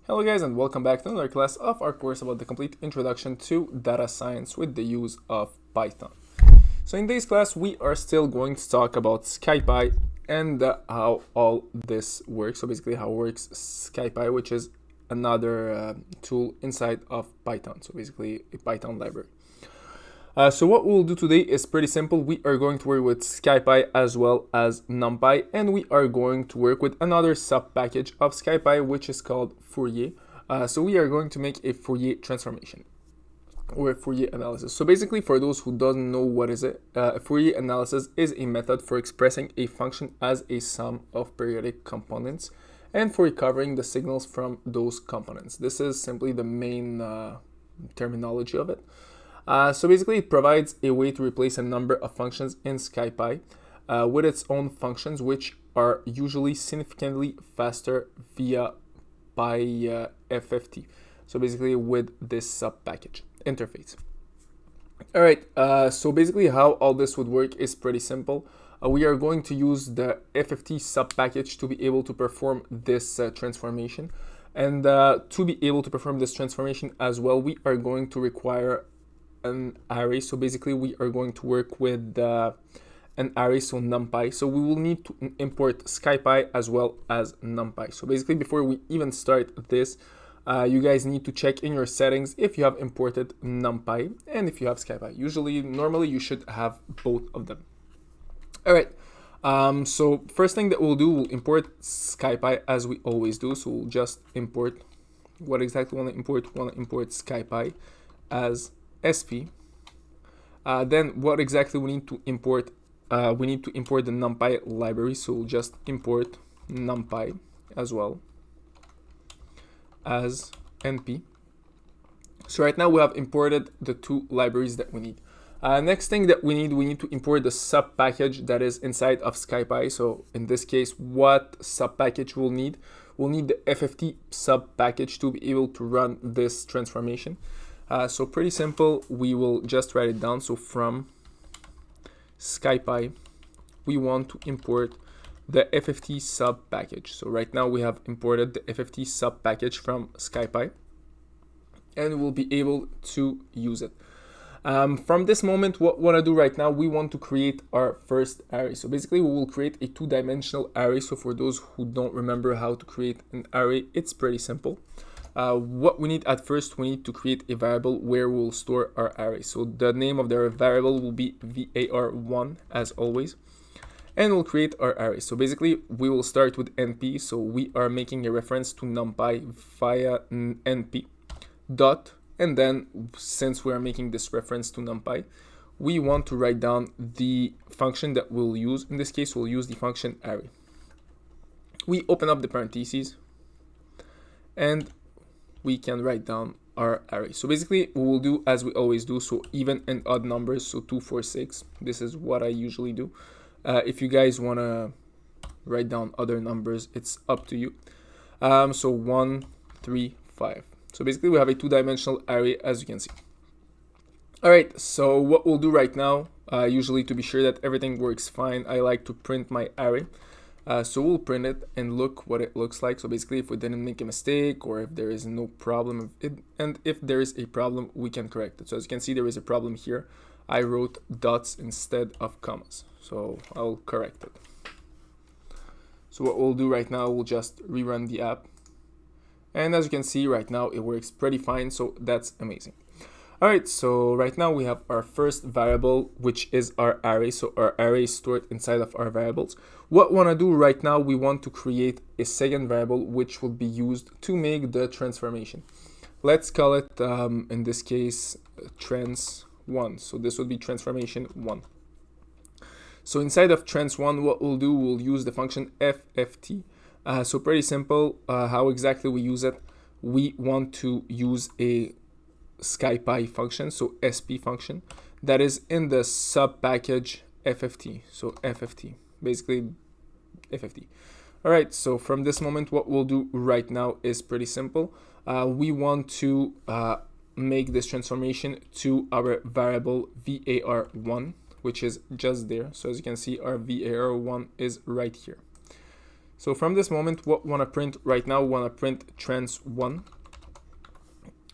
Hello guys, and welcome back to another class of our course about the complete introduction to data science with the use of Python. So in today's class we are still going to talk about SciPy and how all this works. So basically how works SciPy, which is another tool inside of Python. So basically a Python library. So what we'll do today is pretty simple. We are going to work with SciPy as well as NumPy, and we are going to work with another sub-package of SciPy, which is called Fourier. So we are going to make a Fourier transformation or a Fourier analysis. So basically, for those who don't know what is it, a Fourier analysis is a method for expressing a function as a sum of periodic components and for recovering the signals from those components. This is simply the main terminology of it. So basically it provides a way to replace a number of functions in SciPy with its own functions, which are usually significantly faster via FFT. So basically with this sub-package interface. All right, so basically how all this would work is pretty simple. We are going to use the FFT sub-package to be able to perform this transformation. And to be able to perform this transformation as well, we are going to require an array. So basically we are going to work with an array, so NumPy. So we will need to import SciPy as well as NumPy. So basically before we even start this, you guys need to check in your settings if you have imported NumPy and if you have SciPy. Normally you should have both of them. All right, so first thing that we'll do, we'll import SciPy as we always do. So we'll just import what exactly we want to import. We want to import SciPy as SP. Then what exactly we need to import? We need to import the NumPy library, so we'll just import NumPy as well as NP. So right now we have imported the two libraries that we need. Next thing that we need to import the sub package that is inside of SciPy. So in this case, what sub package we'll need? We'll need the FFT sub package to be able to run this transformation. So pretty simple, we will just write it down. So from SciPy, we want to import the FFT sub package. So right now we have imported the FFT sub package from SciPy and we'll be able to use it. From this moment, what we want to do right now, we want to create our first array. So basically we will create a two-dimensional array. So for those who don't remember how to create an array, it's pretty simple. What we need at first, we need to create a variable where we'll store our array. So the name of the variable will be var1 as always, and we'll create our array. So basically we will start with np. So we are making a reference to NumPy via np dot, and then since we are making this reference to NumPy, we want to write down the function that we'll use. In this case, we'll use the function array. We open up the parentheses and we can write down our array. So basically we will do as we always do, so even and odd numbers, so 2, 4, 6. This is what I usually do. If you guys want to write down other numbers, it's up to you. So 1, 3, 5. So basically we have a two-dimensional array, as you can see. All right, so what we'll do right now, usually to be sure that everything works fine, I like to print my array. So we'll print it and look what it looks like. So basically if we didn't make a mistake or if there is no problem, and if there is a problem, we can correct it. So as you can see, there is a problem here. I wrote dots instead of commas. So I'll correct it. So what we'll do right now, we'll just rerun the app. And as you can see right now, it works pretty fine. So that's amazing. All right, so right now we have our first variable, which is our array. So our array is stored inside of our variables. What we want to do right now, we want to create a second variable, which will be used to make the transformation. Let's call it, in this case, trans1. So this would be transformation 1. So inside of trans1, what we'll do, we'll use the function FFT. So pretty simple, how exactly we use it. We want to use a SciPy function, so SP function, that is in the sub package FFT. So FFT, basically FFT. All right, so from this moment, what we'll do right now is pretty simple. We want to make this transformation to our variable var1, which is just there. So as you can see, our var1 is right here. So from this moment, what we want to print right now, we want to print trans1,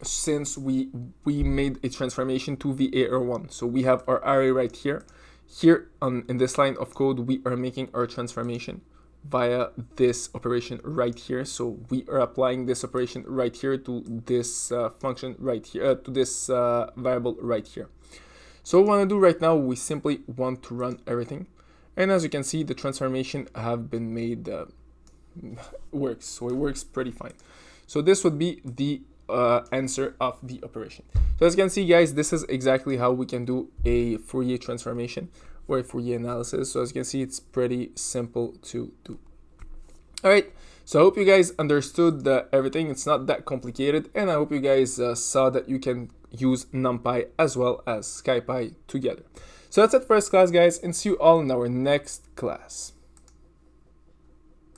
since we made a transformation to the AR1. So we have our array right here. Here in this line of code, we are making our transformation via this operation right here. So we are applying this operation right here to this function right here, to this variable right here. So what we want to do right now, we simply want to run everything. And as you can see, the transformation have been made, works. So it works pretty fine. So this would be the answer of the operation. So as you can see, guys, this is exactly how we can do a Fourier transformation or a Fourier analysis. So as you can see, it's pretty simple to do. All right, so I hope you guys understood everything. It's not that complicated, and I hope you guys saw that you can use NumPy as well as SciPy together. So that's it for this class, guys, and see you all in our next class.